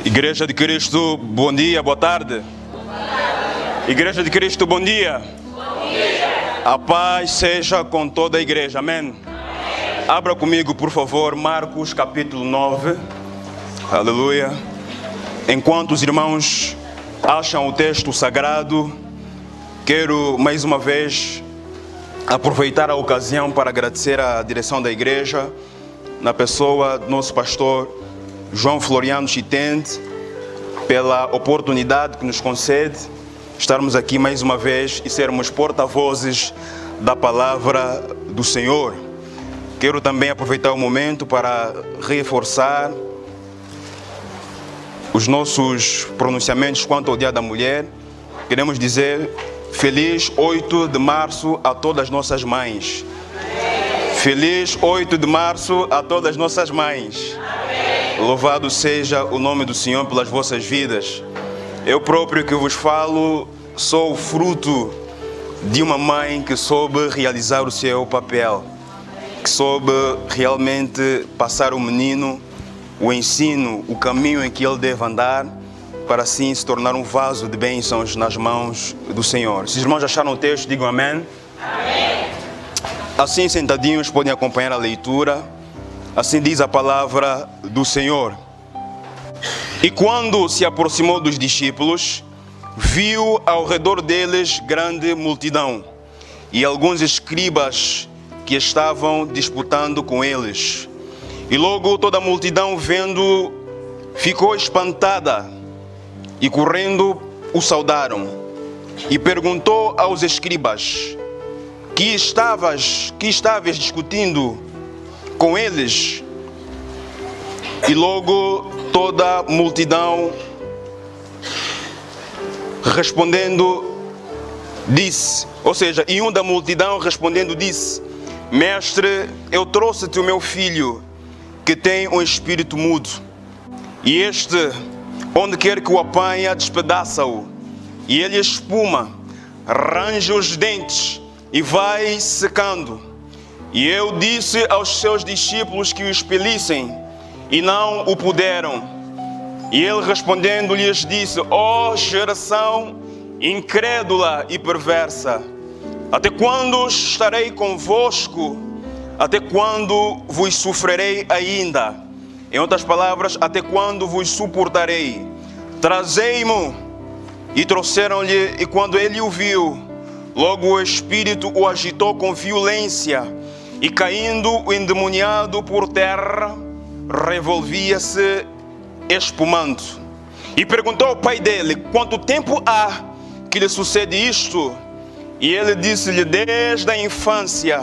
Igreja de Cristo, bom dia, boa tarde. Igreja de Cristo, bom dia. A paz seja com toda a igreja, amém? Abra comigo, por favor, Marcos capítulo 9. Aleluia. Enquanto os irmãos acham o texto sagrado, quero mais uma vez aproveitar a ocasião para agradecer à direção da igreja, na pessoa do nosso pastor João Floriano Chitente, pela oportunidade que nos concede estarmos aqui mais uma vez e sermos porta-vozes da palavra do Senhor. Quero também aproveitar o momento para reforçar os nossos pronunciamentos quanto ao Dia da Mulher. Queremos dizer feliz 8 de março a todas as nossas mães. Feliz 8 de março a todas as nossas mães. Louvado seja o nome do Senhor pelas vossas vidas. Eu próprio que vos falo sou fruto de uma mãe que soube realizar o seu papel, que soube realmente passar o menino, o ensino, o caminho em que ele deve andar, para assim se tornar um vaso de bênçãos nas mãos do Senhor. Se os irmãos acharam o texto, digam amém. Amém. Assim, sentadinhos, podem acompanhar a leitura. Assim diz a palavra do Senhor. E quando se aproximou dos discípulos, viu ao redor deles grande multidão e alguns escribas que estavam disputando com eles. E logo toda a multidão, vendo, ficou espantada e correndo o saudaram. E perguntou aos escribas: que estavas discutindo com eles? E logo toda a multidão respondendo disse, ou seja, e um da multidão respondendo disse: Mestre, eu trouxe-te o meu filho, que tem um espírito mudo, e este, onde quer que o apanha, despedaça-o, e ele espuma, arranja os dentes e vai secando. E eu disse aos seus discípulos que o expelissem, e não o puderam. E ele respondendo lhes disse: ó geração incrédula e perversa, até quando estarei convosco? Até quando vos sofrerei ainda? Em outras palavras, até quando vos suportarei? Trazei-mo. E trouxeram-lhe, e quando ele o viu, logo o espírito o agitou com violência, e caindo o endemoniado por terra, revolvia-se espumando. E perguntou ao pai dele: quanto tempo há que lhe sucede isto? E ele disse-lhe: desde a infância,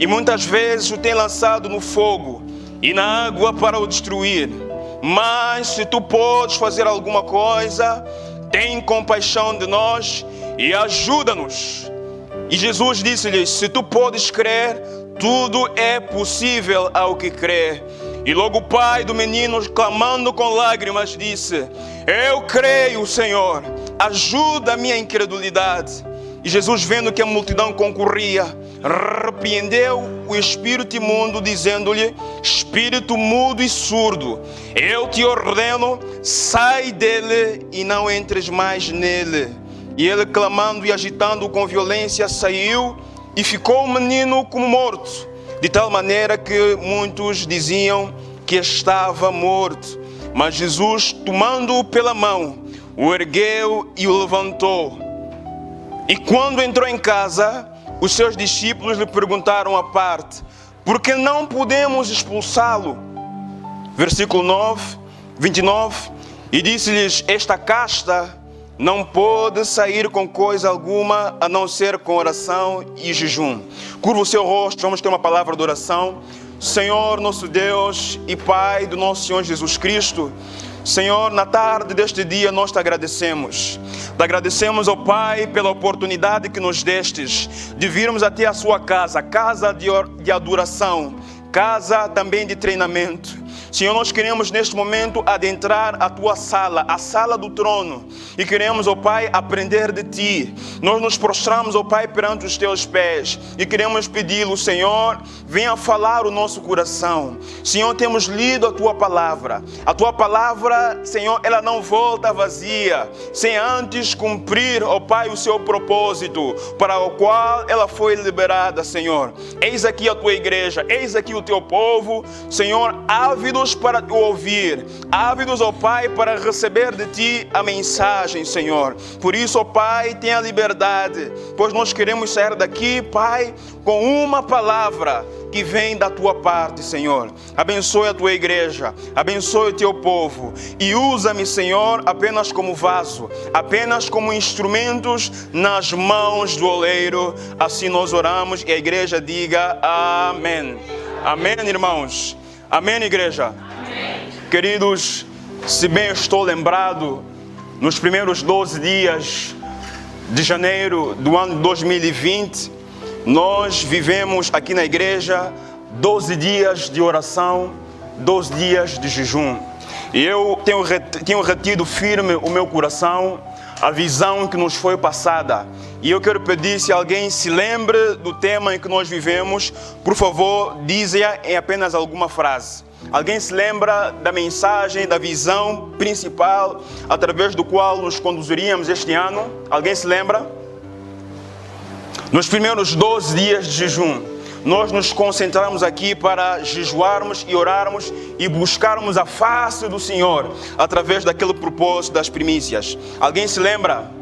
e muitas vezes o tem lançado no fogo e na água para o destruir. Mas se tu podes fazer alguma coisa, tem compaixão de nós e ajuda-nos. E Jesus disse-lhe: se tu podes crer, tudo é possível ao que crê. E logo o pai do menino, clamando com lágrimas, disse: eu creio, Senhor, ajuda a minha incredulidade. E Jesus, vendo que a multidão concorria, repreendeu o espírito imundo, dizendo-lhe: espírito mudo e surdo, eu te ordeno, sai dele e não entres mais nele. E ele, clamando e agitando com violência, saiu, e ficou o menino como morto, de tal maneira que muitos diziam que estava morto. Mas Jesus, tomando-o pela mão, o ergueu e o levantou. E quando entrou em casa, os seus discípulos lhe perguntaram à parte: por que não podemos expulsá-lo? Versículo 29. E disse-lhes: esta casta não pode sair com coisa alguma, a não ser com oração e jejum. Curva o seu rosto, vamos ter uma palavra de oração. Senhor, nosso Deus e Pai do nosso Senhor Jesus Cristo, Senhor, na tarde deste dia nós te agradecemos. Te agradecemos, ó Pai, pela oportunidade que nos destes de virmos até a sua casa, casa de adoração, casa também de treinamento. Senhor, nós queremos neste momento adentrar a tua sala, a sala do trono, e queremos, ó Pai, aprender de ti. Nós nos prostramos, ó Pai, perante os teus pés e queremos pedi-lo, Senhor, venha falar o nosso coração. Senhor, temos lido a tua palavra. A tua palavra, Senhor, ela não volta vazia, sem antes cumprir, ó Pai, o seu propósito para o qual ela foi liberada, Senhor. Eis aqui a tua igreja, eis aqui o teu povo, Senhor, ávidos para te ouvir, ávidos, ó Pai, para receber de ti a mensagem, Senhor. Por isso, ó Pai, tenha liberdade, pois nós queremos sair daqui, Pai, com uma palavra que vem da tua parte, Senhor. Abençoe a tua igreja, abençoe o teu povo e usa-me, Senhor, apenas como vaso, apenas como instrumentos nas mãos do oleiro. Assim nós oramos e a igreja diga amém. Amém, irmãos. Amém, igreja. Amém. Queridos, se bem estou lembrado, nos primeiros 12 dias de janeiro do ano 2020, nós vivemos aqui na igreja 12 dias de oração, 12 dias de jejum. E eu tenho retido firme o meu coração, a visão que nos foi passada. E eu quero pedir, se alguém se lembra do tema em que nós vivemos, por favor, dize-a em apenas alguma frase. Alguém se lembra da mensagem, da visão principal através do qual nos conduziríamos este ano? Alguém se lembra? Nos primeiros 12 dias de jejum, nós nos concentramos aqui para jejuarmos e orarmos e buscarmos a face do Senhor através daquele propósito das primícias. Alguém se lembra?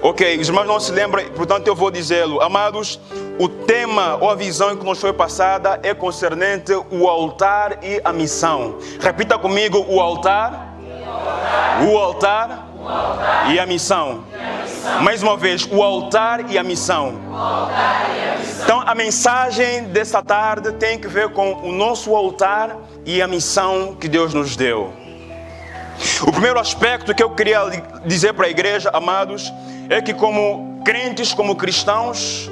Ok, os irmãos não se lembram, portanto eu vou dizê-lo. Amados, o tema ou a visão que nos foi passada é concernente o altar e a missão. Repita comigo: o altar, o altar e a missão. Mais uma vez, o altar e a missão. Então, a mensagem desta tarde tem que ver com o nosso altar e a missão que Deus nos deu. O primeiro aspecto que eu queria dizer para a igreja, amados, é que como crentes, como cristãos,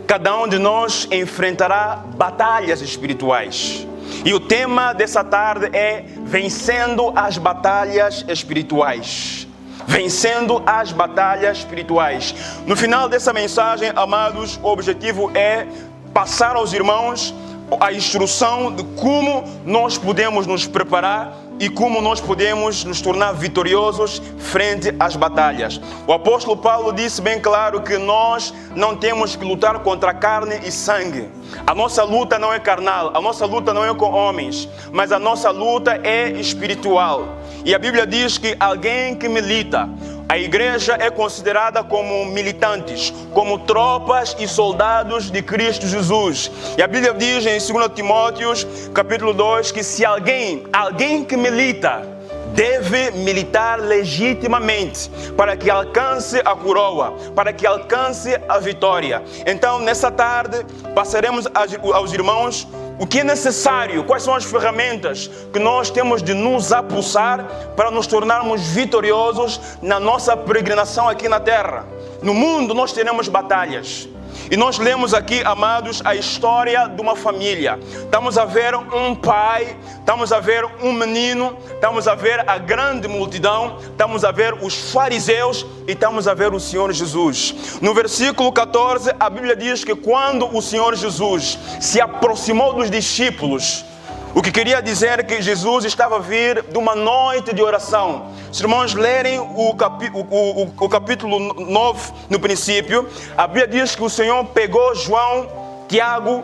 cada um de nós enfrentará batalhas espirituais. E o tema dessa tarde é vencendo as batalhas espirituais. Vencendo as batalhas espirituais. No final dessa mensagem, amados, o objetivo é passar aos irmãos a instrução de como nós podemos nos preparar e como nós podemos nos tornar vitoriosos frente às batalhas. O apóstolo Paulo disse bem claro que nós não temos que lutar contra carne e sangue. A nossa luta não é carnal, a nossa luta não é com homens, mas a nossa luta é espiritual. E a Bíblia diz que alguém que milita, a igreja é considerada como militantes, como tropas e soldados de Cristo Jesus. E a Bíblia diz em 2 Timóteo, capítulo 2, que se alguém que milita, deve militar legitimamente para que alcance a coroa, para que alcance a vitória. Então, nessa tarde, passaremos aos irmãos o que é necessário, quais são as ferramentas que nós temos de nos apossar para nos tornarmos vitoriosos na nossa peregrinação aqui na terra. No mundo nós teremos batalhas. E nós lemos aqui, amados, a história de uma família. Estamos a ver um pai, estamos a ver um menino, estamos a ver a grande multidão, estamos a ver os fariseus e estamos a ver o Senhor Jesus. No versículo 14, a Bíblia diz que quando o Senhor Jesus se aproximou dos discípulos, o que queria dizer que Jesus estava a vir de uma noite de oração. Se os irmãos lerem o capítulo 9 no princípio, a Bíblia diz que o Senhor pegou João, Tiago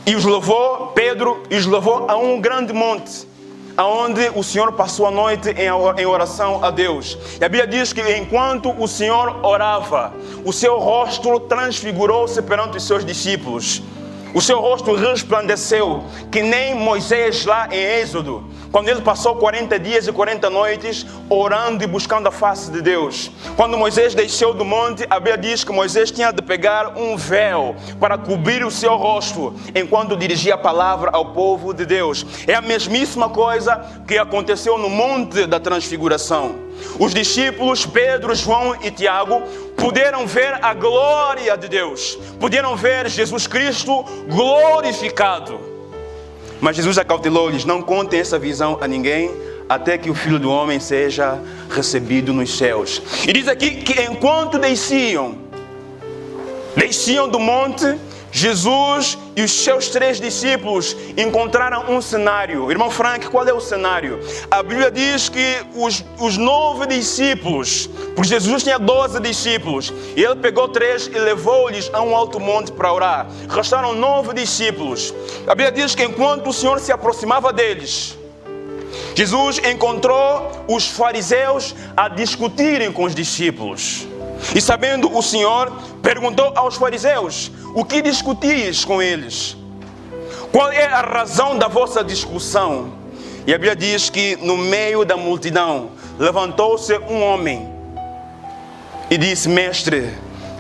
e os levou, Pedro, e os levou a um grande monte, onde o Senhor passou a noite em oração a Deus. E a Bíblia diz que enquanto o Senhor orava, o seu rosto transfigurou-se perante os seus discípulos. O seu rosto resplandeceu, que nem Moisés lá em Êxodo, quando ele passou 40 dias e 40 noites orando e buscando a face de Deus. Quando Moisés desceu do monte, a Bíblia diz que Moisés tinha de pegar um véu para cobrir o seu rosto, enquanto dirigia a palavra ao povo de Deus. É a mesmíssima coisa que aconteceu no Monte da Transfiguração. Os discípulos Pedro, João e Tiago puderam ver a glória de Deus, puderam ver Jesus Cristo glorificado. Mas Jesus acautelou-lhes: não contem essa visão a ninguém, até que o Filho do Homem seja recebido nos céus. E diz aqui que enquanto desciam do monte, Jesus e os seus 3 discípulos encontraram um cenário. Irmão Frank, qual é o cenário? A Bíblia diz que os 9 discípulos, porque Jesus tinha 12 discípulos, e ele pegou 3 e levou-lhes a um alto monte para orar. Restaram 9 discípulos. A Bíblia diz que enquanto o Senhor se aproximava deles, Jesus encontrou os fariseus a discutirem com os discípulos. E sabendo o Senhor, perguntou aos fariseus: o que discutis com eles? Qual é a razão da vossa discussão? E a Bíblia diz que no meio da multidão levantou-se um homem e disse: mestre,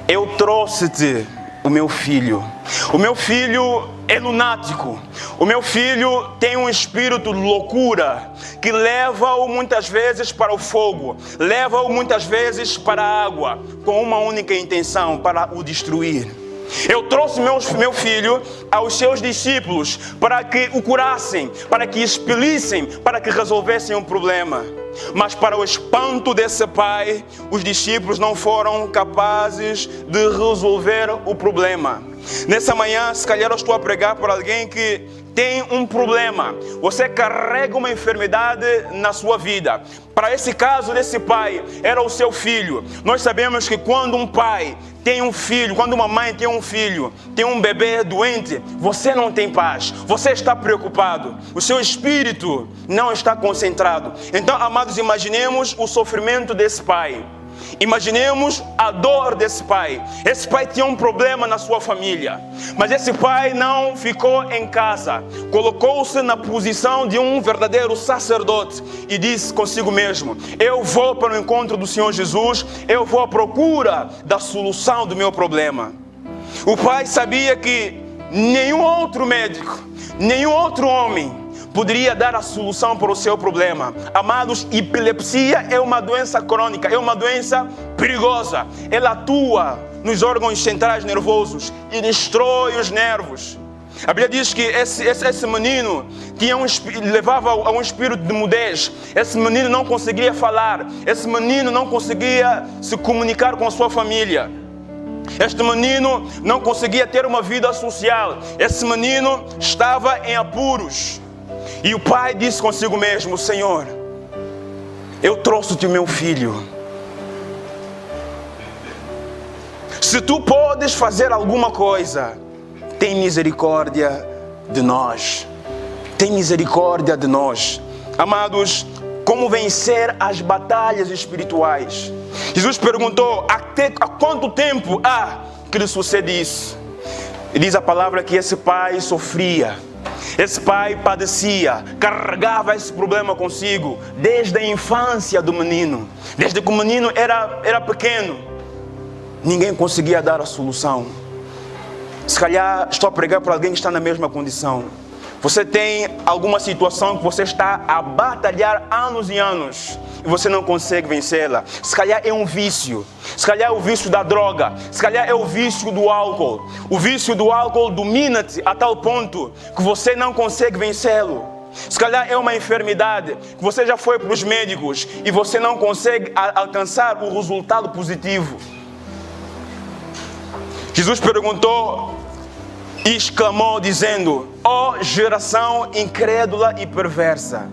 eu trouxe-te o meu filho. O meu filho é lunático. O meu filho tem um espírito de loucura que leva-o muitas vezes para o fogo, leva-o muitas vezes para a água, com uma única intenção: para o destruir. Eu trouxe meu filho aos seus discípulos para que o curassem, para que expelissem, para que resolvessem um problema. Mas para o espanto desse pai, os discípulos não foram capazes de resolver o problema. Nessa manhã, se calhar eu estou a pregar para alguém que tem um problema. Você carrega uma enfermidade na sua vida. Para esse caso desse pai, era o seu filho. Nós sabemos que quando um pai tem um filho, quando uma mãe tem um filho, tem um bebê doente, você não tem paz, você está preocupado, o seu espírito não está concentrado. Então, amados, imaginemos o sofrimento desse pai. Imaginemos a dor desse pai. Esse pai tinha um problema na sua família, mas esse pai não ficou em casa. Colocou-se na posição de um verdadeiro sacerdote e disse consigo mesmo: eu vou para o encontro do Senhor Jesus, eu vou à procura da solução do meu problema. O pai sabia que nenhum outro médico, nenhum outro homem poderia dar a solução para o seu problema. Amados, epilepsia é uma doença crônica, é uma doença perigosa. Ela atua nos órgãos centrais nervosos e destrói os nervos. A Bíblia diz que esse menino levava a um espírito de mudez. Esse menino não conseguia falar. Esse menino não conseguia se comunicar com a sua família. Este menino não conseguia ter uma vida social. Esse menino estava em apuros. E o pai disse consigo mesmo: Senhor, eu trouxe-te o meu filho. Se tu podes fazer alguma coisa, tem misericórdia de nós. Tem misericórdia de nós. Amados, como vencer as batalhas espirituais? Jesus perguntou: há quanto tempo há que lhe sucede isso? E diz a palavra que esse pai sofria. Esse pai padecia, carregava esse problema consigo desde a infância do menino. Desde que o menino era pequeno, ninguém conseguia dar a solução. Se calhar estou a pregar para alguém que está na mesma condição. Você tem alguma situação que você está a batalhar anos e anos e você não consegue vencê-la. Se calhar é um vício. Se calhar é o vício da droga. Se calhar é o vício do álcool. O vício do álcool domina-te a tal ponto que você não consegue vencê-lo. Se calhar é uma enfermidade que você já foi para os médicos e você não consegue alcançar o resultado positivo. Jesus perguntou e exclamou dizendo: ó geração incrédula e perversa,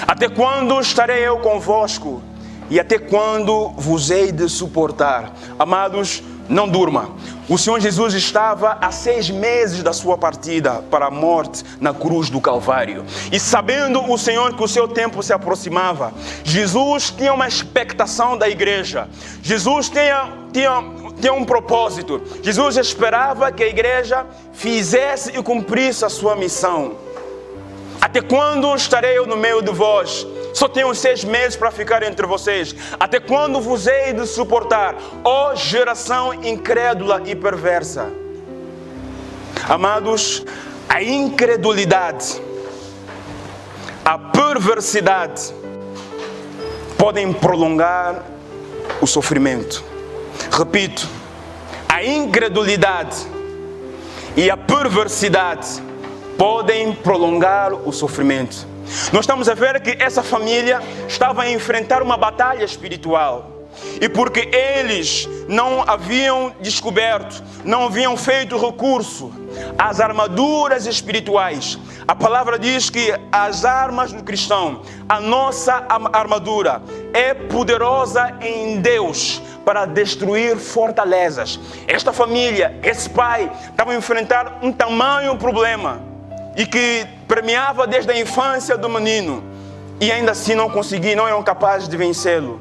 até quando estarei eu convosco? E até quando vos hei de suportar? Amados, não durma. O Senhor Jesus estava há 6 meses da sua partida para a morte na cruz do Calvário. E sabendo o Senhor que o seu tempo se aproximava, Jesus tinha uma expectação da igreja. Jesus tinha um propósito. Jesus esperava que a igreja fizesse e cumprisse a sua missão. Até quando estarei eu no meio de vós? Só tenho 6 meses para ficar entre vocês. Até quando vos hei de suportar, ó geração incrédula e perversa? Amados, a incredulidade, a perversidade podem prolongar o sofrimento. Repito, a incredulidade e a perversidade podem prolongar o sofrimento. Nós estamos a ver que essa família estava a enfrentar uma batalha espiritual. E porque eles não haviam descoberto, não haviam feito recurso às armaduras espirituais. A palavra diz que as armas do cristão, a nossa armadura, é poderosa em Deus para destruir fortalezas. Esta família, esse pai, estava a enfrentar um tamanho problema e que permeava desde a infância do menino. E ainda assim não eram capazes de vencê-lo.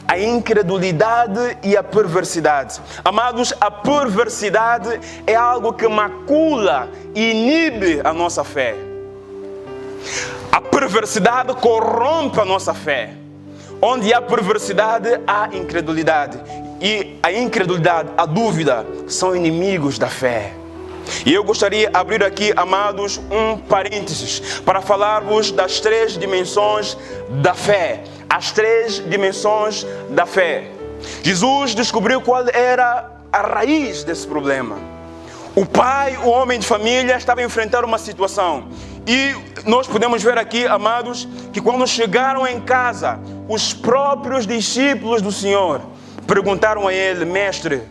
A incredulidade e a perversidade. Amados, a perversidade é algo que macula e inibe a nossa fé. A perversidade corrompe a nossa fé. Onde há perversidade, há incredulidade. E a incredulidade, a dúvida, são inimigos da fé. E eu gostaria de abrir aqui, amados, um parênteses para falar-vos das 3 dimensões da fé. As 3 dimensões da fé. Jesus descobriu qual era a raiz desse problema. O pai, o homem de família, estava a enfrentar uma situação. E nós podemos ver aqui, amados, que quando chegaram em casa, os próprios discípulos do Senhor perguntaram a ele: Mestre,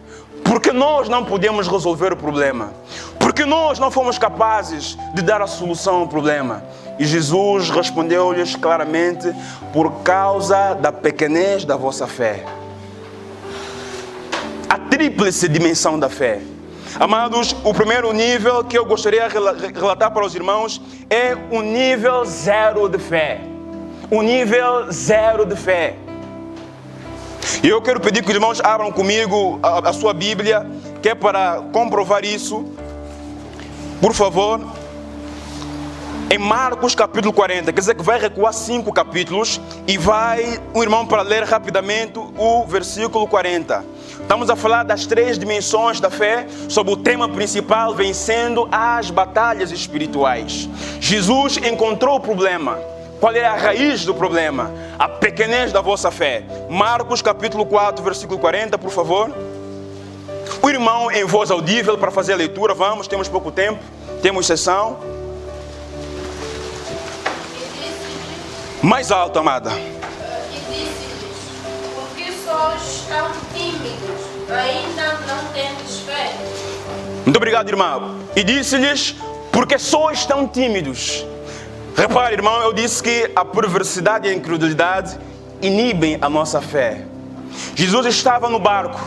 por que nós não podemos resolver o problema? Por que nós não fomos capazes de dar a solução ao problema? E Jesus respondeu-lhes claramente: por causa da pequenez da vossa fé. A tríplice dimensão da fé. Amados, o primeiro nível que eu gostaria de relatar para os irmãos é o nível 0 de fé. O nível 0 de fé. E eu quero pedir que os irmãos abram comigo a sua Bíblia, que é para comprovar isso. Por favor. Em Marcos capítulo 40, quer dizer que vai recuar 5 capítulos e vai um irmão para ler rapidamente o versículo 40. Estamos a falar das 3 dimensões da fé, sobre o tema principal, vencendo as batalhas espirituais. Jesus encontrou o problema. Qual é a raiz do problema? A pequenez da vossa fé. Marcos capítulo 4, versículo 40, por favor. O irmão em voz audível para fazer a leitura, vamos, temos pouco tempo, temos sessão. Mais alto, amada. E disse-lhes: por que sois tão tímidos? Ainda não tendes fé? Muito obrigado, irmão. E disse-lhes: por que sois tão tímidos? Repare, irmão, eu disse que a perversidade e a incredulidade inibem a nossa fé. Jesus estava no barco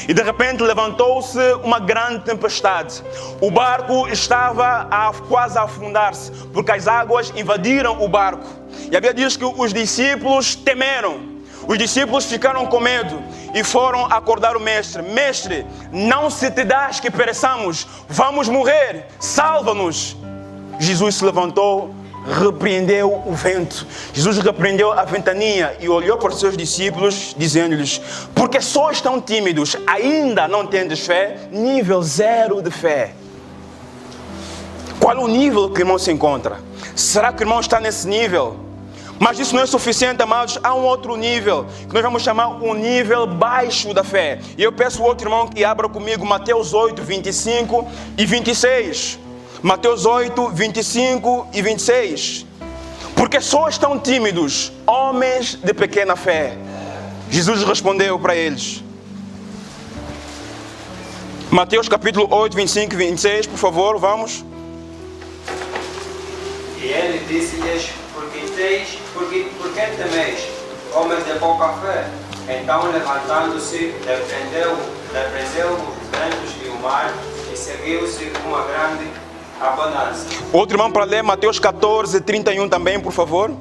e de repente levantou-se uma grande tempestade. O barco estava quase a afundar-se, porque as águas invadiram o barco. E a Bíblia diz que os discípulos temeram. Os discípulos ficaram com medo e foram acordar o mestre. Mestre, não se te dás que pereçamos, vamos morrer, salva-nos. Jesus se levantou, repreendeu o vento. Jesus repreendeu a ventania e olhou para os seus discípulos, dizendo-lhes: porque sois tão tímidos, ainda não tendes fé? Nível 0 de fé. Qual é o nível que o irmão se encontra? Será que o irmão está nesse nível? Mas isso não é suficiente, amados. Há um outro nível, que nós vamos chamar o nível baixo da fé. E eu peço ao outro irmão que abra comigo Mateus 8, 25 e 26. Mateus 8, 25 e 26. Porque sois tão tímidos, homens de pequena fé? Jesus respondeu para eles. Mateus capítulo 8, 25 e 26, por favor, vamos. E ele disse-lhes: por que temeis, homens de pouca fé? Então, levantando-se, repreendeu os ventos e o mar, e seguiu-se com uma grande abundância. Outro irmão para ler Mateus 14, 31 também, por favor.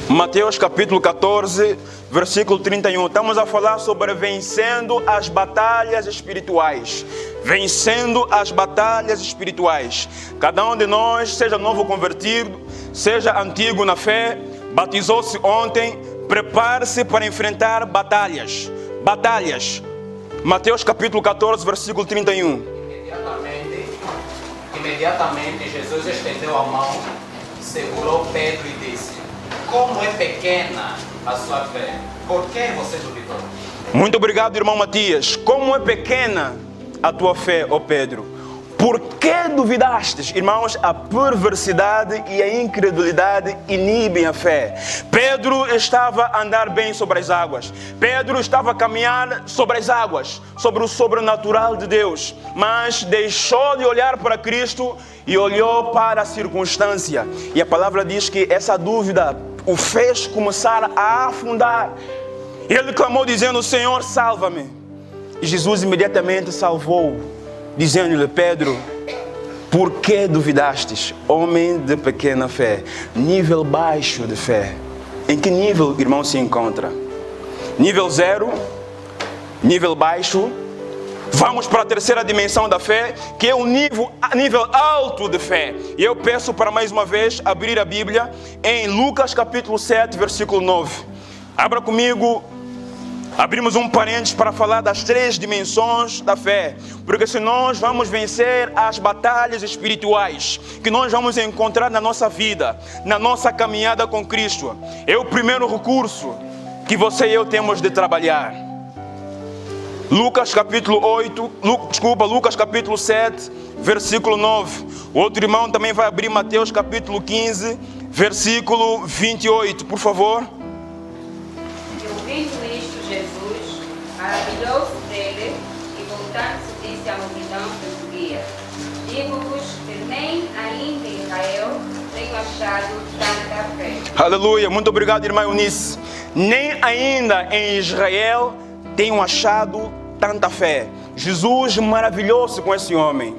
Mateus capítulo 14, versículo 31. Estamos a falar sobre vencendo as batalhas espirituais. Vencendo as batalhas espirituais. Cada um de nós, seja novo convertido, seja antigo na fé, batizou-se ontem, prepare-se para enfrentar batalhas. Batalhas. Mateus capítulo 14, versículo 31. Imediatamente Jesus estendeu a mão, segurou Pedro e disse: como é pequena a sua fé, por que você duvidou? Muito obrigado, irmão Matias. Como é pequena a tua fé, ó Pedro. Por que duvidastes? Irmãos, a perversidade e a incredulidade inibem a fé. Pedro estava a andar bem sobre as águas. Pedro estava a caminhar sobre as águas, sobre o sobrenatural de Deus. Mas deixou de olhar para Cristo e olhou para a circunstância. E a palavra diz que essa dúvida o fez começar a afundar. Ele clamou dizendo: Senhor, salva-me. E Jesus imediatamente salvou, dizendo-lhe: Pedro, por que duvidastes, homem de pequena fé? Nível baixo de fé. Em que nível, irmão, se encontra? Nível 0? Nível baixo? Vamos para a terceira dimensão da fé, que é o nível alto de fé. E eu peço para mais uma vez abrir a Bíblia em Lucas capítulo 7, versículo 9. Abra comigo. Abrimos um parênteses para falar das 3 dimensões da fé. Porque se nós vamos vencer as batalhas espirituais que nós vamos encontrar na nossa vida, na nossa caminhada com Cristo, é o primeiro recurso que você e eu temos de trabalhar. Lucas capítulo 7, versículo 9. O outro irmão também vai abrir Mateus capítulo 15, versículo 28, por favor. E ouvindo isto, Jesus maravilhou-se dele e voltando-se disse à multidão que seguia: Digo-vos que nem ainda em Israel tenho achado tanta fé. Aleluia, muito obrigado, irmã Eunice. Nem ainda em Israel tenho achado tanta fé. Jesus maravilhou-se com esse homem.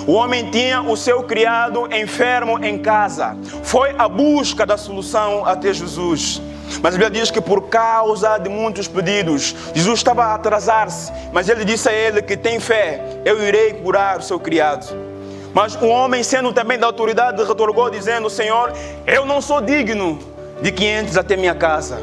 O homem tinha o seu criado enfermo em casa. Foi à busca da solução até Jesus. Mas a Bíblia diz que por causa de muitos pedidos, Jesus estava a atrasar-se. Mas ele disse a ele que tem fé, eu irei curar o seu criado. Mas o homem, sendo também da autoridade, retorgou dizendo: Senhor, eu não sou digno de que entres até minha casa.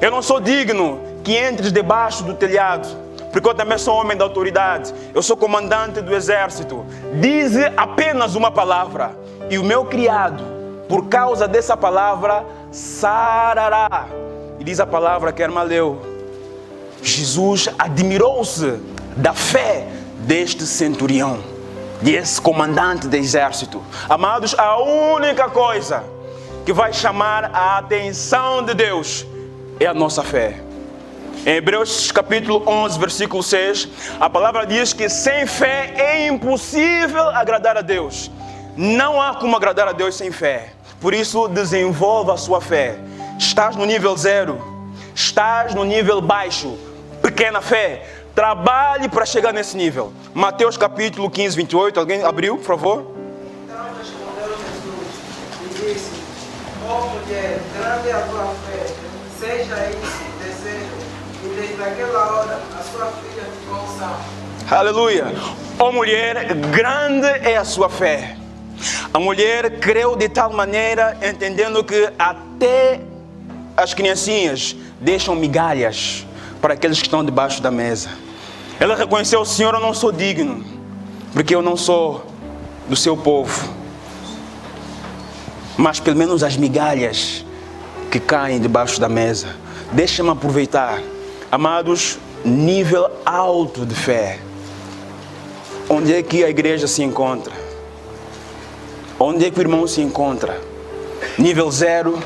Eu não sou digno que entres debaixo do telhado, porque eu também sou homem da autoridade. Eu sou comandante do exército. Dize apenas uma palavra e o meu criado, por causa dessa palavra, sarará. E diz a palavra que a irmã leu. Jesus admirou-se da fé deste centurião, desse comandante do exército. Amados, a única coisa que vai chamar a atenção de Deus é a nossa fé. Em Hebreus capítulo 11, versículo 6, a palavra diz que sem fé é impossível agradar a Deus. Não há como agradar a Deus sem fé. Por isso, desenvolva a sua fé. Estás no nível 0, estás no nível baixo, pequena fé. Trabalhe para chegar nesse nível. Mateus capítulo 15, 28, alguém abriu, por favor? Então respondeu Jesus e disse: Ó mulher, grande é a tua fé, seja isso desejo. E desde aquela hora a sua filha ficou sã. Aleluia. Ó mulher, grande é a sua fé. A mulher creu de tal maneira, entendendo que até as criancinhas deixam migalhas para aqueles que estão debaixo da mesa. Ela reconheceu: Senhor, eu não sou digno, porque eu não sou do seu povo. Mas pelo menos as migalhas que caem debaixo da mesa, deixa-me aproveitar. Amados, nível alto de fé. Onde é que a igreja se encontra? Onde é que o irmão se encontra? Nível 0.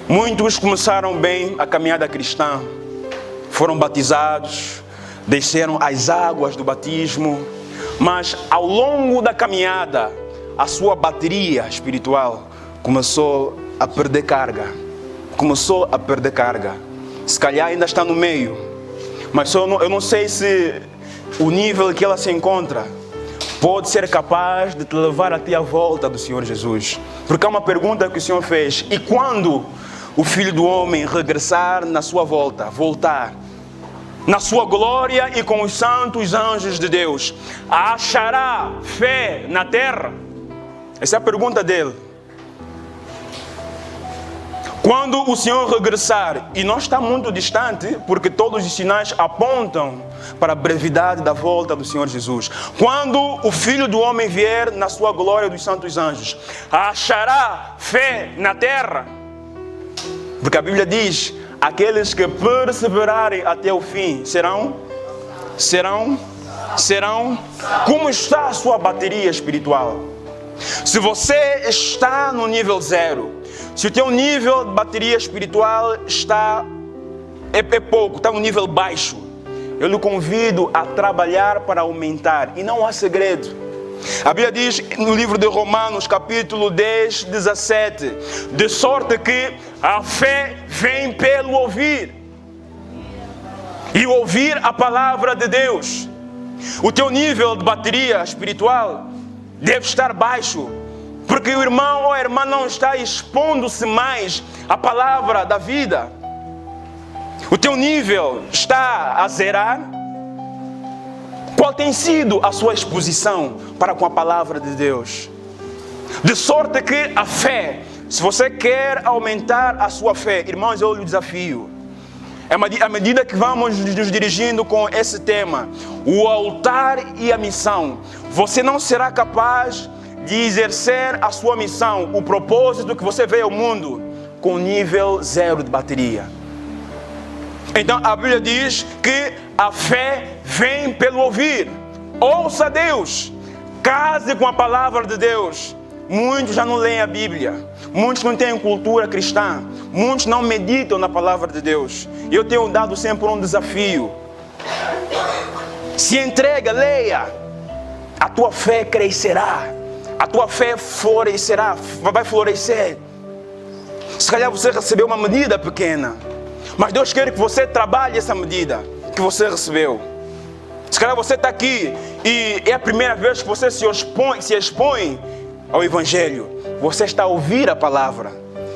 Muitos começaram bem a caminhada cristã. Foram batizados, desceram as águas do batismo. Mas ao longo da caminhada, a sua bateria espiritual começou a perder carga. Se calhar ainda está no meio. Mas eu não sei se o nível que ela se encontra pode ser capaz de te levar até a volta do Senhor Jesus. Porque há uma pergunta que o Senhor fez: e quando o Filho do Homem regressar na sua voltar na sua glória e com os santos anjos de Deus, achará fé na terra? Essa é a pergunta dele. Quando o Senhor regressar, e não está muito distante, porque todos os sinais apontam para a brevidade da volta do Senhor Jesus. Quando o Filho do Homem vier na sua glória dos santos anjos, achará fé na terra? Porque a Bíblia diz: aqueles que perseverarem até o fim serão serão? Como está a sua bateria espiritual? Se você está no nível 0, se o teu nível de bateria espiritual é pouco, está no nível baixo, eu lhe convido a trabalhar para aumentar, e não há segredo. A Bíblia diz no livro de Romanos, capítulo 10, 17, de sorte que a fé vem pelo ouvir, e ouvir a palavra de Deus. O teu nível de bateria espiritual deve estar baixo, porque o irmão ou a irmã não está expondo-se mais à palavra da vida. O teu nível está a zerar? Qual tem sido a sua exposição para com a palavra de Deus? De sorte que a fé, se você quer aumentar a sua fé, irmãos, eu lhe desafio. À medida que vamos nos dirigindo com esse tema, o altar e a missão, você não será capaz de exercer a sua missão, o propósito que você veio ao mundo, com nível 0 de bateria. Então a Bíblia diz que a fé vem pelo ouvir. Ouça Deus, case com a palavra de Deus. Muitos já não leem a Bíblia, muitos não têm cultura cristã, muitos não meditam na palavra de Deus. Eu tenho dado sempre um desafio: se entrega, leia, a tua fé crescerá, a tua fé florescerá, vai florescer. Se calhar você recebeu uma medida pequena, mas Deus quer que você trabalhe essa medida que você recebeu. Se calhar você está aqui e é a primeira vez que você se expõe ao Evangelho. Você está a ouvir a palavra.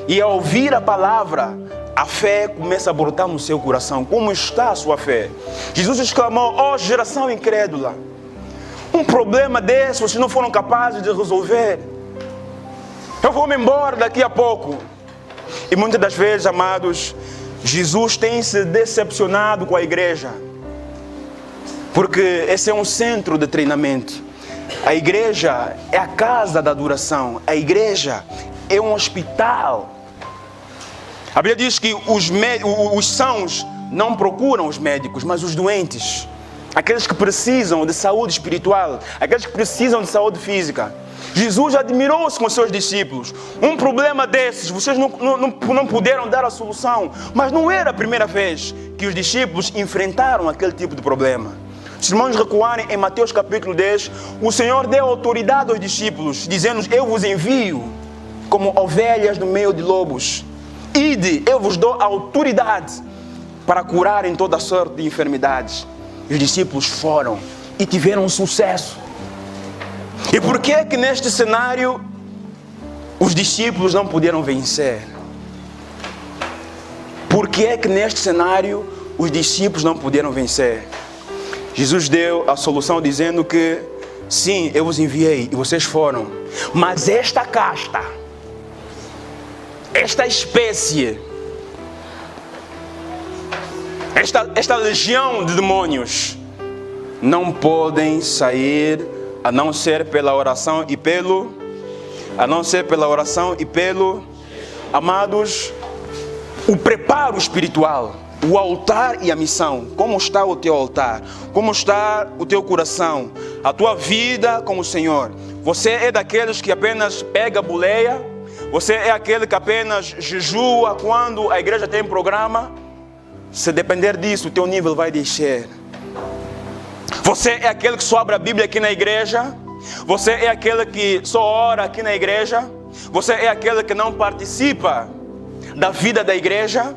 E ao ouvir a palavra, a fé começa a brotar no seu coração. Como está a sua fé? Jesus exclamou: ó geração incrédula, um problema desse vocês não foram capazes de resolver. Eu vou me embora daqui a pouco. E muitas das vezes, amados, Jesus tem se decepcionado com a igreja, porque esse é um centro de treinamento. A igreja é a casa da adoração. A igreja é um hospital. A Bíblia diz que os sãos não procuram os médicos, mas os doentes. Aqueles que precisam de saúde espiritual, aqueles que precisam de saúde física. Jesus admirou-se com seus discípulos. Um problema desses, vocês não puderam dar a solução. Mas não era a primeira vez que os discípulos enfrentaram aquele tipo de problema. Se os irmãos recuarem em Mateus capítulo 10, o Senhor deu autoridade aos discípulos, dizendo: eu vos envio como ovelhas no meio de lobos. Ide, eu vos dou autoridade para curarem toda sorte de enfermidades. E os discípulos foram e tiveram sucesso. E por que que neste cenário os discípulos não puderam vencer? Por que é que neste cenário os discípulos não puderam vencer? Jesus deu a solução dizendo que sim, eu vos enviei e vocês foram, mas esta casta, esta espécie, esta legião de demônios não podem sair a não ser pela oração e pelo amados, o preparo espiritual, o altar e a missão. Como está o teu altar? Como está o teu coração? A tua vida com o Senhor? Você é daqueles que apenas pega boleia? Você é aquele que apenas jejua quando a igreja tem programa? Se depender disso, o teu nível vai descer. Você é aquele que só abre a Bíblia aqui na igreja? Você é aquele que só ora aqui na igreja? Você é aquele que não participa da vida da igreja?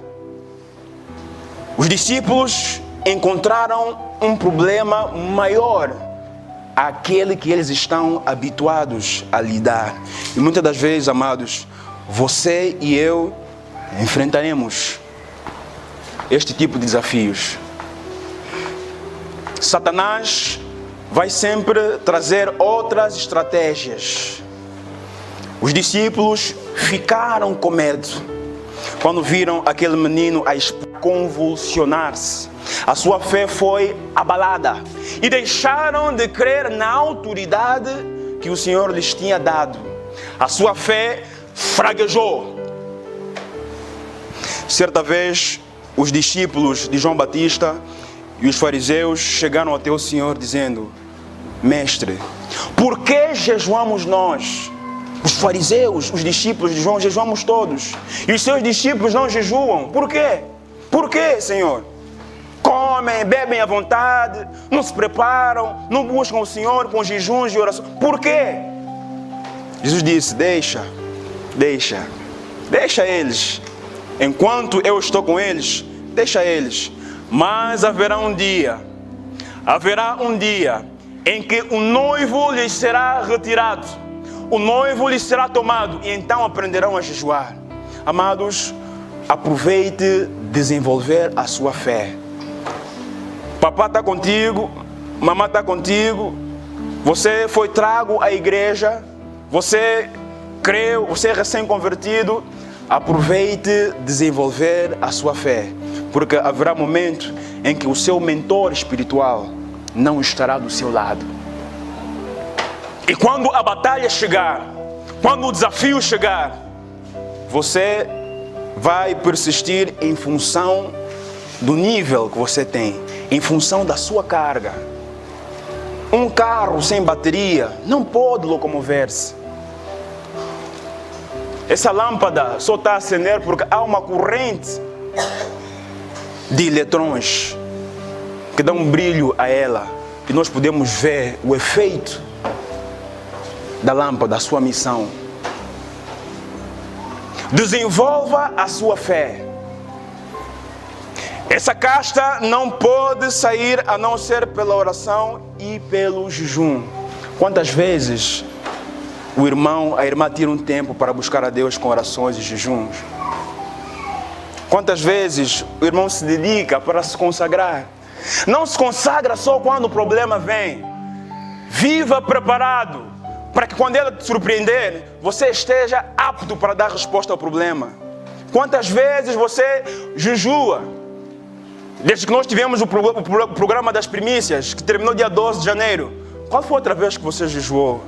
Os discípulos encontraram um problema maior, aquele que eles estão habituados a lidar. E muitas das vezes, amados, você e eu enfrentaremos este tipo de desafios. Satanás vai sempre trazer outras estratégias. Os discípulos ficaram com medo quando viram aquele menino a convulsionar-se. A sua fé foi abalada e deixaram de crer na autoridade que o Senhor lhes tinha dado. A sua fé fraquejou. Certa vez, os discípulos de João Batista E os fariseus chegaram até o Senhor dizendo: Mestre, por que jejuamos nós? Os fariseus, os discípulos de João, jejuamos todos. E os seus discípulos não jejuam. Por quê? Por quê, Senhor? Comem, bebem à vontade, não se preparam, não buscam o Senhor com jejuns e orações. Por quê? Jesus disse: deixa eles. Enquanto eu estou com eles, deixa eles. Mas haverá um dia em que o noivo lhes será retirado, o noivo lhes será tomado, e então aprenderão a jejuar. Amados, aproveite desenvolver a sua fé. Papá está contigo, mamãe está contigo, você foi trago à igreja, você creu, você é recém-convertido. Aproveite desenvolver a sua fé, porque haverá momento em que o seu mentor espiritual não estará do seu lado. E quando a batalha chegar, quando o desafio chegar, você vai persistir em função do nível que você tem, em função da sua carga. Um carro sem bateria não pode locomover-se. Essa lâmpada só está a acender porque há uma corrente de eletrões que dá um brilho a ela. E nós podemos ver o efeito da lâmpada, a sua missão. Desenvolva a sua fé. Essa casta não pode sair a não ser pela oração e pelo jejum. Quantas vezes o irmão, a irmã tira um tempo para buscar a Deus com orações e jejuns? Quantas vezes o irmão se dedica para se consagrar? Não se consagra só quando o problema vem. Viva preparado para que quando ele te surpreender, você esteja apto para dar resposta ao problema. Quantas vezes você jejua? Desde que nós tivemos o programa das primícias, que terminou dia 12 de janeiro, qual foi a outra vez que você jejuou?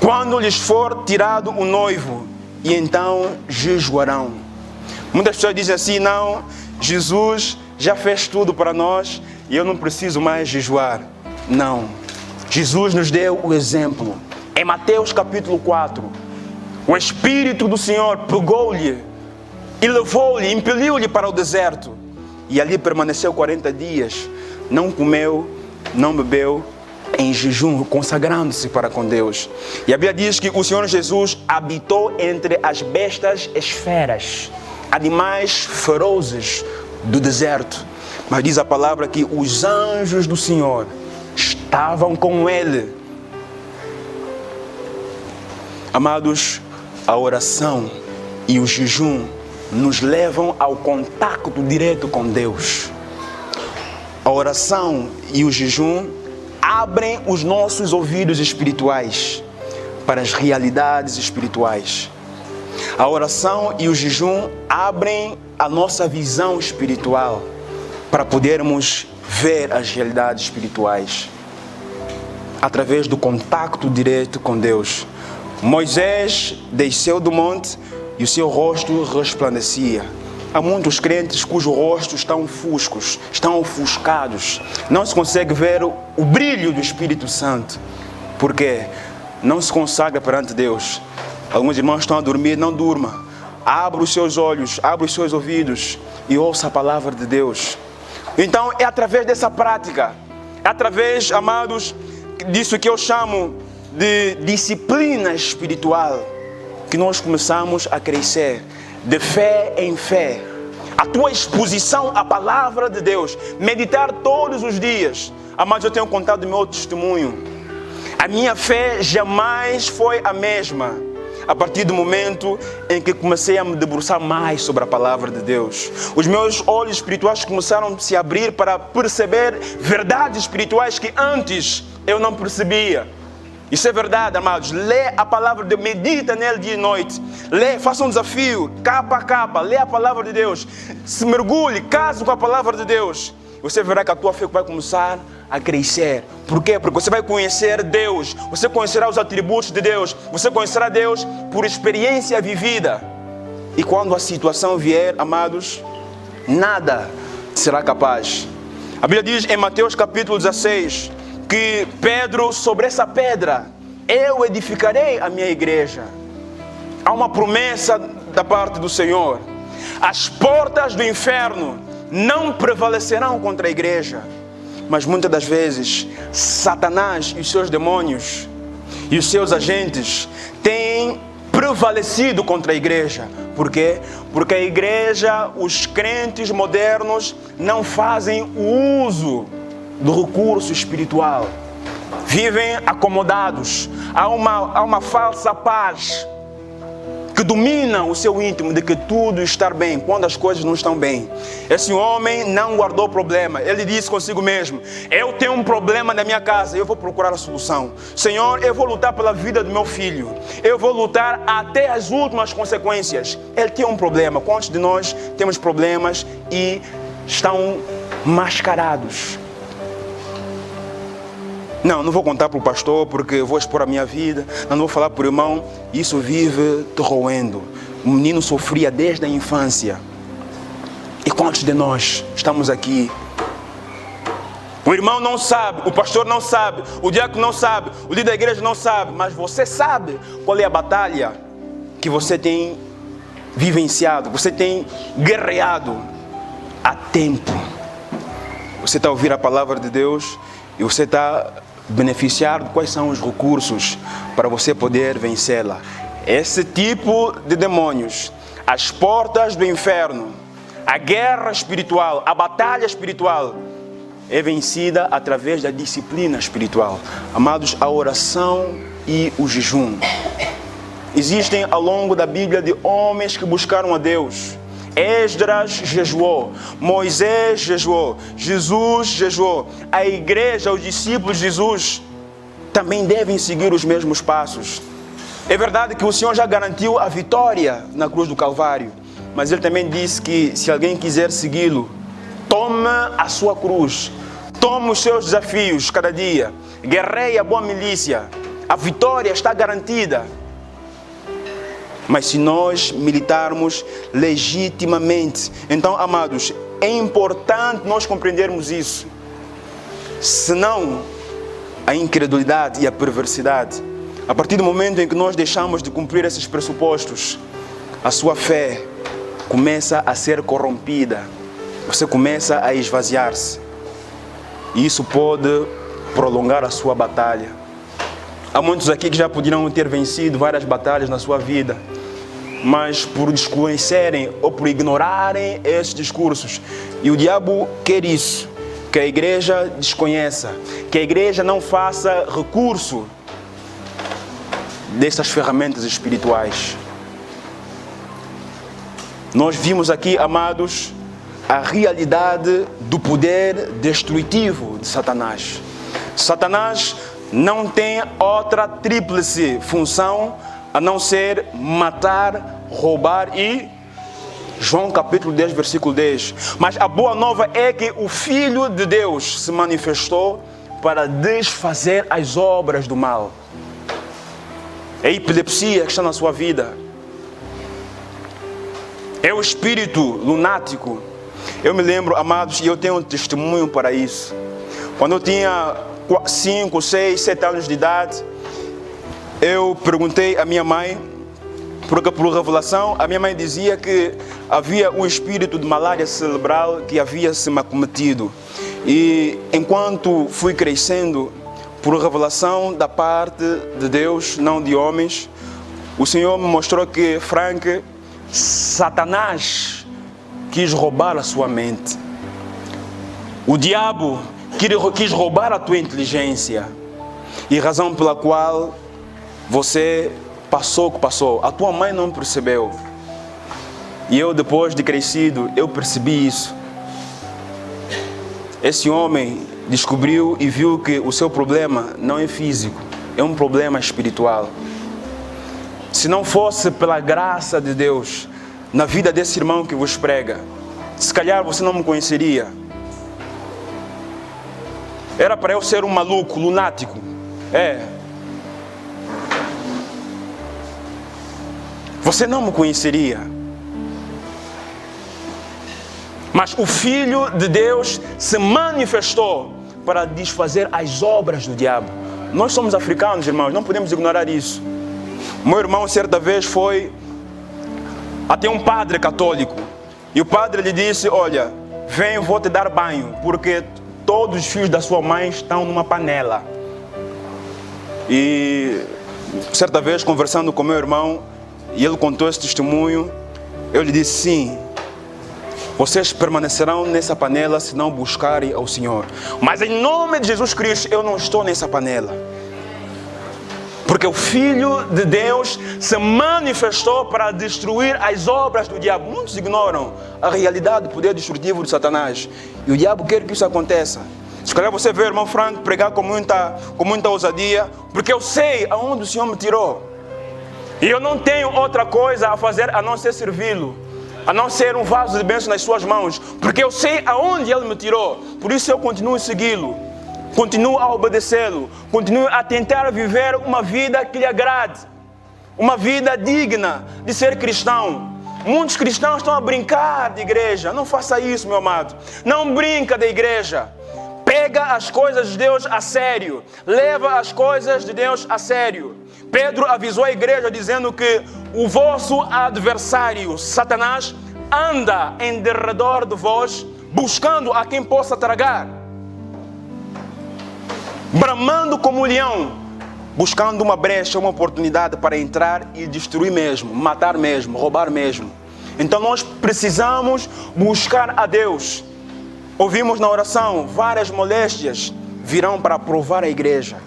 Quando lhes for tirado o noivo, e então jejuarão. Muitas pessoas dizem assim: não, Jesus já fez tudo para nós e eu não preciso mais jejuar. Não, Jesus nos deu o exemplo. Em Mateus capítulo 4, o Espírito do Senhor pegou-lhe e levou-lhe, impeliu-lhe para o deserto. E ali permaneceu 40 dias, não comeu, não bebeu, em jejum, consagrando-se para com Deus. E a Bíblia diz que o Senhor Jesus habitou entre as bestas esferas, animais ferozes do deserto. Mas diz a palavra que os anjos do Senhor estavam com ele. Amados, a oração e o jejum nos levam ao contato direto com Deus. A oração e o jejum abrem os nossos ouvidos espirituais para as realidades espirituais. A oração e o jejum abrem a nossa visão espiritual para podermos ver as realidades espirituais através do contato direto com Deus. Moisés desceu do monte e o seu rosto resplandecia. Há muitos crentes cujos rostos estão fuscos, estão ofuscados. Não se consegue ver o brilho do Espírito Santo. Porque não se consagra perante Deus. Alguns irmãos estão a dormir, não durma. Abra os seus olhos, abra os seus ouvidos e ouça a palavra de Deus. Então é através dessa prática, é através, amados, disso que eu chamo de disciplina espiritual, que nós começamos a crescer de fé em fé. A tua exposição à palavra de Deus, meditar todos os dias. Amados, eu tenho contado o meu testemunho. A minha fé jamais foi a mesma a partir do momento em que comecei a me debruçar mais sobre a palavra de Deus. Os meus olhos espirituais começaram a se abrir para perceber verdades espirituais que antes eu não percebia. Isso é verdade, amados. Lê a palavra de Deus, medita nele dia e noite. Lê, faça um desafio, capa a capa, lê a palavra de Deus. Se mergulhe, case com a palavra de Deus. Você verá que a tua fé vai começar a crescer. Por quê? Porque você vai conhecer Deus. Você conhecerá os atributos de Deus. Você conhecerá Deus por experiência vivida. E quando a situação vier, amados, nada será capaz. A Bíblia diz em Mateus capítulo 16 que Pedro, sobre essa pedra, eu edificarei a minha igreja. Há uma promessa da parte do Senhor. As portas do inferno não prevalecerão contra a igreja. Mas muitas das vezes, Satanás e os seus demônios e os seus agentes têm prevalecido contra a igreja. Por quê? Porque a igreja, os crentes modernos, não fazem o uso do recurso espiritual. Vivem acomodados. Há uma falsa paz que domina o seu íntimo de que tudo está bem, quando as coisas não estão bem. Esse homem não guardou problema. Ele disse consigo mesmo: eu tenho um problema na minha casa, eu vou procurar a solução. Senhor, eu vou lutar pela vida do meu filho. Eu vou lutar até as últimas consequências. Ele tem um problema. Quantos de nós temos problemas e estão mascarados? Não vou contar para o pastor porque vou expor a minha vida. Não vou falar para o irmão. Isso vive te roendo. O menino sofria desde a infância. E quantos de nós estamos aqui? O irmão não sabe, o pastor não sabe, o diácono não sabe, o líder da igreja não sabe, mas você sabe qual é a batalha que você tem vivenciado, você tem guerreado há tempo. Você está a ouvir a palavra de Deus e você está beneficiar de quais são os recursos para você poder vencê-la. Esse tipo de demônios, as portas do inferno, a guerra espiritual, a batalha espiritual é vencida através da disciplina espiritual. Amados, a oração e o jejum. Existem ao longo da Bíblia de homens que buscaram a Deus. Esdras jejuou, Moisés jejuou, Jesus jejuou. A igreja, os discípulos de Jesus também devem seguir os mesmos passos. É verdade que o Senhor já garantiu a vitória na cruz do Calvário, mas Ele também disse que se alguém quiser segui-lo, tome a sua cruz, tome os seus desafios cada dia, guerreie a boa milícia, a vitória está garantida. Mas se nós militarmos legitimamente, então, amados, é importante nós compreendermos isso. Senão, a incredulidade e a perversidade, a partir do momento em que nós deixamos de cumprir esses pressupostos, a sua fé começa a ser corrompida, você começa a esvaziar-se. E isso pode prolongar a sua batalha. Há muitos aqui que já poderiam ter vencido várias batalhas na sua vida, mas por desconhecerem ou por ignorarem esses discursos. E o diabo quer isso, que a igreja desconheça, que a igreja não faça recurso dessas ferramentas espirituais. Nós vimos aqui, amados, a realidade do poder destrutivo de Satanás. Satanás não tem outra tríplice função a não ser matar, roubar e... João capítulo 10, versículo 10. Mas a boa nova é que o Filho de Deus se manifestou para desfazer as obras do mal. É a epilepsia que está na sua vida. É o espírito lunático. Eu me lembro, amados, e eu tenho um testemunho para isso. Quando eu tinha 5, 6, 7 anos de idade, eu perguntei à minha mãe, porque por revelação, a minha mãe dizia que havia um espírito de malária cerebral que havia se me acometido. E enquanto fui crescendo, por revelação da parte de Deus, não de homens, o Senhor me mostrou que, Frank, Satanás quis roubar a sua mente. O diabo quis roubar a tua inteligência. E razão pela qual você passou o que passou. A tua mãe não percebeu. E eu, depois de crescido, eu percebi isso. Esse homem descobriu e viu que o seu problema não é físico, é um problema espiritual. Se não fosse pela graça de Deus na vida desse irmão que vos prega, se calhar você não me conheceria. Era para eu ser um maluco, lunático. Você não me conheceria. Mas o Filho de Deus se manifestou para desfazer as obras do diabo. Nós somos africanos, irmãos, não podemos ignorar isso. Meu irmão certa vez foi até um padre católico. E o padre lhe disse: olha, vem, vou te dar banho, porque todos os filhos da sua mãe estão numa panela. E certa vez, conversando com meu irmão, e ele contou esse testemunho, eu lhe disse: sim, vocês permanecerão nessa panela se não buscarem ao Senhor. Mas em nome de Jesus Cristo, eu não estou nessa panela. Porque o Filho de Deus se manifestou para destruir as obras do diabo. Muitos ignoram a realidade do poder destrutivo de Satanás. E o diabo quer que isso aconteça. Se calhar você vê o irmão Frank pregar com muita ousadia, porque eu sei aonde o Senhor me tirou. E eu não tenho outra coisa a fazer a não ser servi-lo, a não ser um vaso de bênção nas suas mãos, porque eu sei aonde Ele me tirou. Por isso eu continuo a segui-lo, continuo a obedecê-lo, continuo a tentar viver uma vida que lhe agrade, uma vida digna de ser cristão. Muitos cristãos estão a brincar de igreja. Não faça isso, meu amado. Não brinca da igreja. Pega as coisas de Deus a sério. Leva as coisas de Deus a sério. Pedro avisou a igreja dizendo que o vosso adversário, Satanás, anda em derredor de vós, buscando a quem possa tragar, bramando como um leão, buscando uma brecha, uma oportunidade para entrar e destruir mesmo, matar mesmo, roubar mesmo. Então nós precisamos buscar a Deus. Ouvimos na oração, várias moléstias virão para provar a igreja.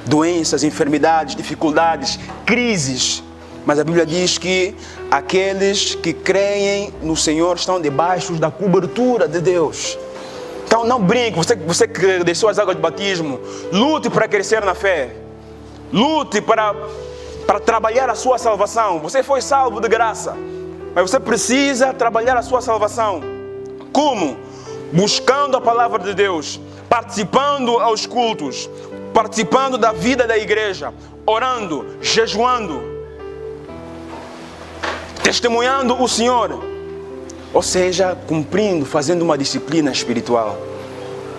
Doenças, enfermidades, dificuldades, crises. Mas a Bíblia diz que aqueles que creem no Senhor estão debaixo da cobertura de Deus. Então não brinque, você que deixou as águas de batismo, lute para crescer na fé. Lute para trabalhar a sua salvação. Você foi salvo de graça, mas você precisa trabalhar a sua salvação. Como? Buscando a palavra de Deus, participando aos cultos, participando da vida da igreja, orando, jejuando, testemunhando o Senhor. Ou seja, cumprindo, fazendo uma disciplina espiritual.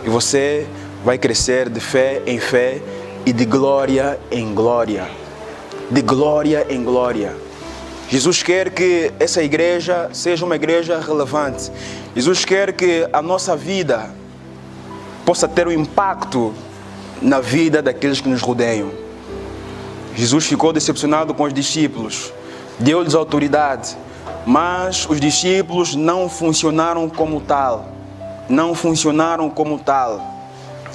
E você vai crescer de fé em fé e de glória em glória. De glória em glória. Jesus quer que essa igreja seja uma igreja relevante. Jesus quer que a nossa vida possa ter um impacto na vida daqueles que nos rodeiam. Jesus ficou decepcionado com os discípulos, deu-lhes autoridade, mas os discípulos não funcionaram como tal. Não funcionaram como tal.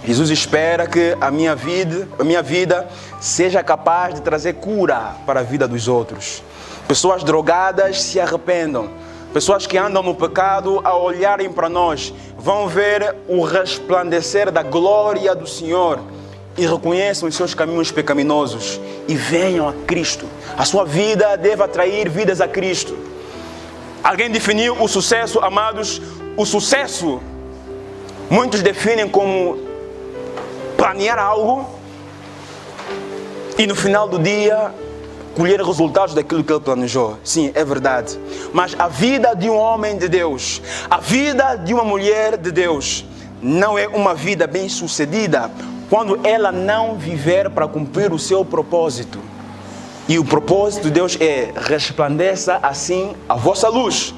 Jesus espera que a minha vida seja capaz de trazer cura para a vida dos outros. Pessoas drogadas se arrependam. Pessoas que andam no pecado, ao olharem para nós, vão ver o resplandecer da glória do Senhor e reconheçam os seus caminhos pecaminosos e venham a Cristo. A sua vida deve atrair vidas a Cristo. Alguém definiu o sucesso, amados? O sucesso, muitos definem como planear algo e no final do dia colher resultados daquilo que ele planejou. Sim, é verdade. Mas a vida de um homem de Deus, a vida de uma mulher de Deus, não é uma vida bem sucedida quando ela não viver para cumprir o seu propósito. E o propósito de Deus é: resplandeça assim a vossa luz,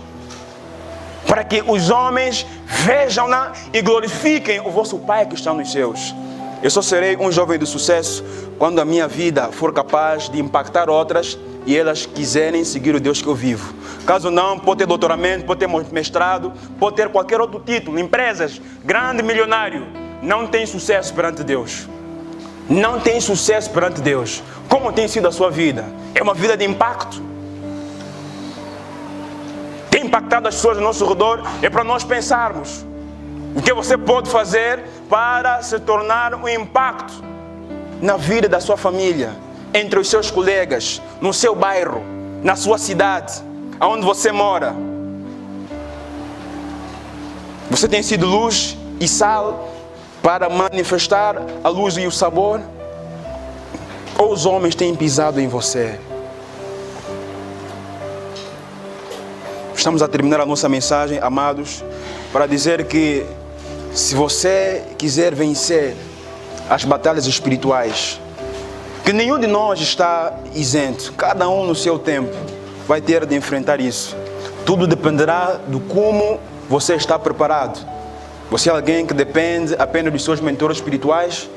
para que os homens vejam-na e glorifiquem o vosso Pai que está nos céus. Eu só serei um jovem de sucesso quando a minha vida for capaz de impactar outras e elas quiserem seguir o Deus que eu vivo. Caso não, pode ter doutoramento, pode ter mestrado, pode ter qualquer outro título, empresas, grande, milionário, não tem sucesso perante Deus. Não tem sucesso perante Deus. Como tem sido a sua vida? É uma vida de impacto? Tem impactado as pessoas ao nosso redor? É para nós pensarmos o que você pode fazer para se tornar um impacto na vida da sua família, entre os seus colegas, no seu bairro, na sua cidade, aonde você mora. Você tem sido luz e sal para manifestar a luz e o sabor? Ou os homens têm pisado em você? Estamos a terminar a nossa mensagem, amados. para dizer que se você quiser vencer as batalhas espirituais, que nenhum de nós está isento, cada um no seu tempo vai ter de enfrentar isso. Tudo dependerá do como você está preparado. Você é alguém que depende apenas dos seus mentores espirituais,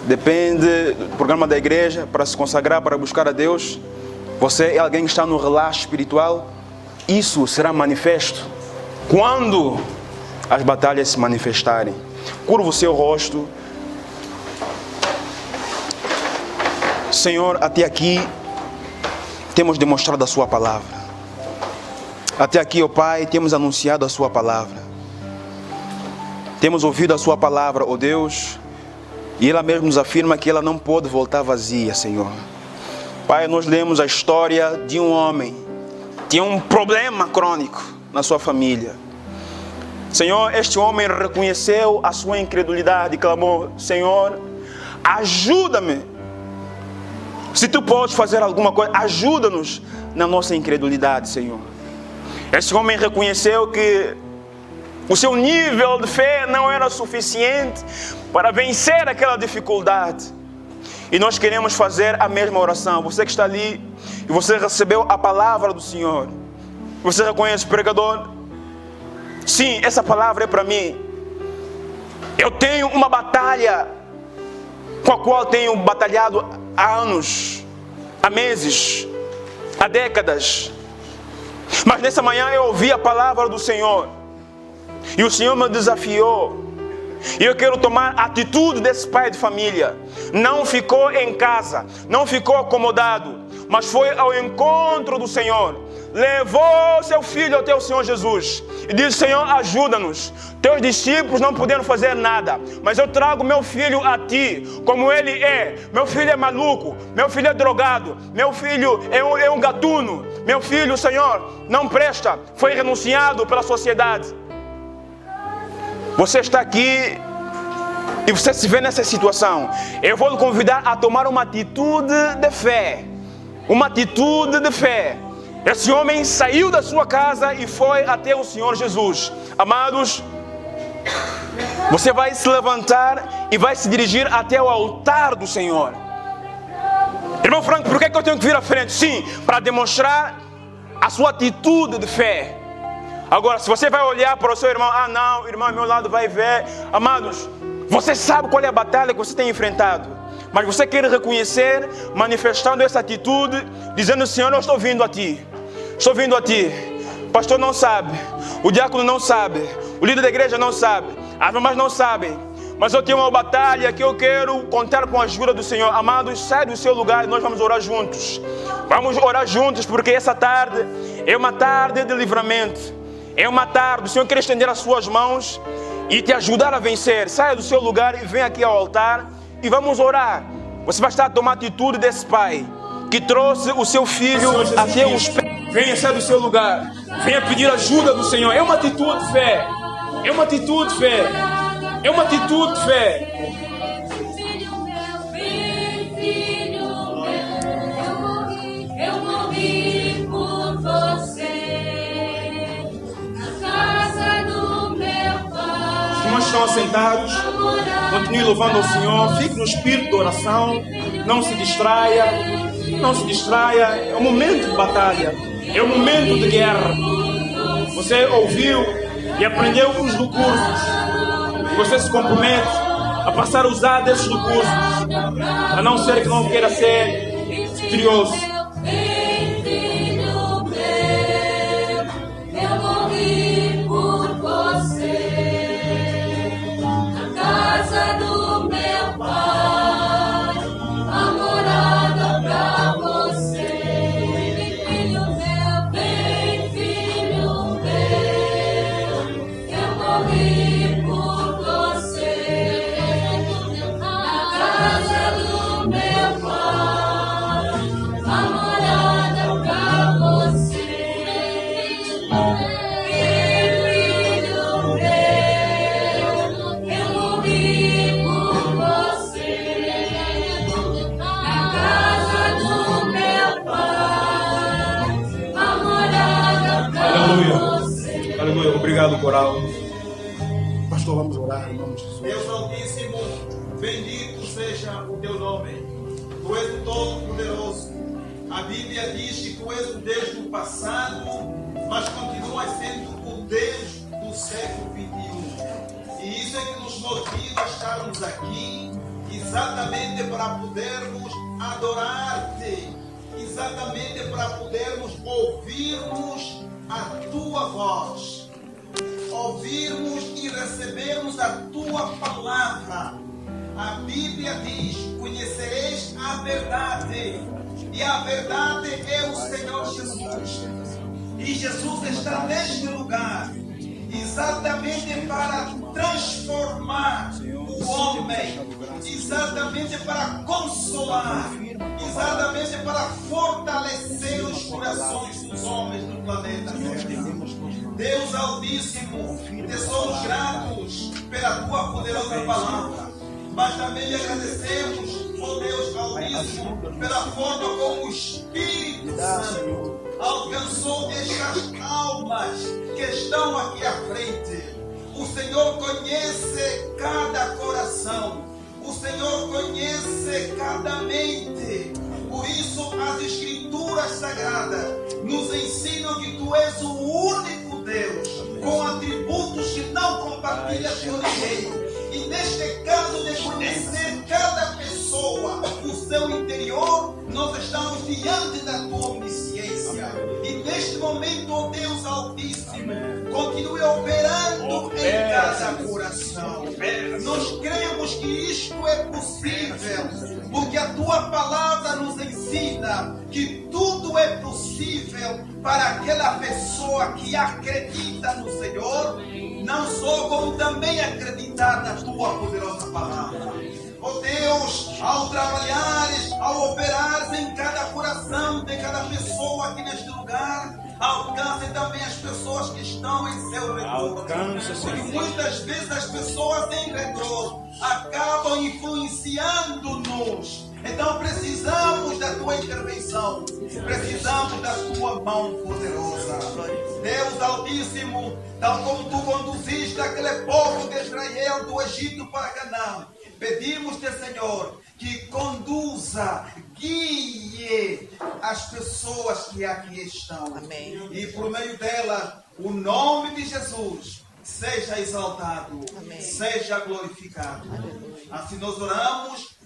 depende do programa da igreja para se consagrar, para buscar a Deus. Você é alguém que está no relaxo espiritual. Isso será manifesto quando as batalhas se manifestarem. Curva o seu rosto. Senhor, até aqui temos demonstrado a sua palavra. Até aqui, ó Pai, temos anunciado a sua palavra. Temos ouvido a sua palavra, ó Deus, e ela mesmo nos afirma que ela não pode voltar vazia, Senhor. Pai, nós lemos a história de um homem que tinha um problema crônico na sua família. Senhor, este homem reconheceu a sua incredulidade e clamou: Senhor, ajuda-me. Se tu podes fazer alguma coisa, ajuda-nos na nossa incredulidade, Senhor. Esse homem reconheceu que o seu nível de fé não era suficiente para vencer aquela dificuldade. E nós queremos fazer a mesma oração. Você que está ali e você recebeu a palavra do Senhor, você reconhece, pregador, sim, essa palavra é para mim. Eu tenho uma batalha com a qual tenho batalhado há anos, há meses, há décadas. Mas nessa manhã eu ouvi a palavra do Senhor e o Senhor me desafiou. E eu quero tomar a atitude desse pai de família. Não ficou em casa, não ficou acomodado, mas foi ao encontro do Senhor. Levou seu filho até o Senhor Jesus e disse: Senhor, ajuda-nos. Teus discípulos não puderam fazer nada, mas eu trago meu filho a ti, como ele é. Meu filho é maluco, meu filho é drogado, meu filho é um gatuno, meu filho, Senhor, não presta, foi renunciado pela sociedade. Você está aqui e você se vê nessa situação. Eu vou lhe convidar a tomar uma atitude de fé. Uma atitude de fé. Esse homem saiu da sua casa e foi até o Senhor Jesus. Amados, você vai se levantar e vai se dirigir até o altar do Senhor. Irmão Franco, por que eu tenho que vir à frente? Sim, para demonstrar a sua atitude de fé. Agora, se você vai olhar para o seu irmão: ah não, o irmão ao meu lado vai ver. Amados, você sabe qual é a batalha que você tem enfrentado, mas você quer reconhecer, manifestando essa atitude, dizendo: Senhor, eu estou vindo a ti. Estou vindo a ti. O pastor não sabe, o diácono não sabe, o líder da igreja não sabe, as mamães não sabem, mas eu tenho uma batalha que eu quero contar com a ajuda do Senhor. Amados, sai do seu lugar e nós vamos orar juntos. Vamos orar juntos, porque essa tarde é uma tarde de livramento. É uma tarde, o Senhor quer estender as suas mãos e te ajudar a vencer. Saia do seu lugar e venha aqui ao altar e vamos orar. Você vai estar a tomar atitude desse pai que trouxe o seu filho até os pés. Venha, saia do seu lugar. Venha pedir ajuda do Senhor. É uma atitude de fé. É uma atitude de fé. É uma atitude de fé. Eu morri por você. Os irmãos estão assentados, continue louvando ao Senhor, fique no espírito de oração, não se distraia, não se distraia. É um momento de batalha, é um momento de guerra. Você ouviu e aprendeu os recursos, e você se compromete a passar a usar desses recursos, a não ser que não queira ser vitorioso. Aleluia. Obrigado, coral. Pastor, vamos orar em nome de Jesus. Deus Altíssimo, bendito seja o teu nome. Tu és o Todo-Poderoso. A Bíblia diz que tu és o Deus do passado, mas continuas sendo o Deus do século XXI. E isso é que nos motiva a estarmos aqui, exatamente para podermos adorar-te, exatamente para podermos ouvirmos a tua voz, ouvirmos e recebermos a tua palavra. A Bíblia diz: conhecereis a verdade, e a verdade é o Senhor Jesus. E Jesus está neste lugar exatamente para transformar o homem, exatamente para consolar, exatamente para fortalecer os corações dos homens do planeta Terra. Deus Altíssimo, te somos gratos pela tua poderosa palavra, mas também lhe agradecemos, ó Deus Altíssimo, pela forma como o Espírito Santo alcançou estas almas que estão aqui à frente. O Senhor conhece cada coração, o Senhor conhece cada mente. Por isso as Escrituras Sagradas nos ensinam que tu és o único Deus, com atributos que não compartilhas com ninguém. E neste caso de conhecer cada pessoa, o seu interior, nós estamos diante da tua onisciência. E neste momento, ó Deus Altíssimo, continue operando em cada coração. Nós cremos que isto é possível, porque a tua palavra nos ensina que tudo é possível para aquela pessoa que acredita no Senhor, não só como também acreditar na tua poderosa palavra. Ó Deus, ao trabalhares, ao operares em cada coração de cada pessoa aqui neste lugar, alcance também as pessoas que estão em seu redor. Porque muitas vezes as pessoas em redor acabam influenciando-nos. Então precisamos da tua intervenção, precisamos da tua mão poderosa. Deus Altíssimo, tal como tu conduziste aquele povo de Israel do Egito para Canaã, pedimos-te, Senhor, que conduza, guie as pessoas que aqui estão. Amém. E por meio dela, o nome de Jesus seja exaltado, amém, seja glorificado. Aleluia. Assim nós oramos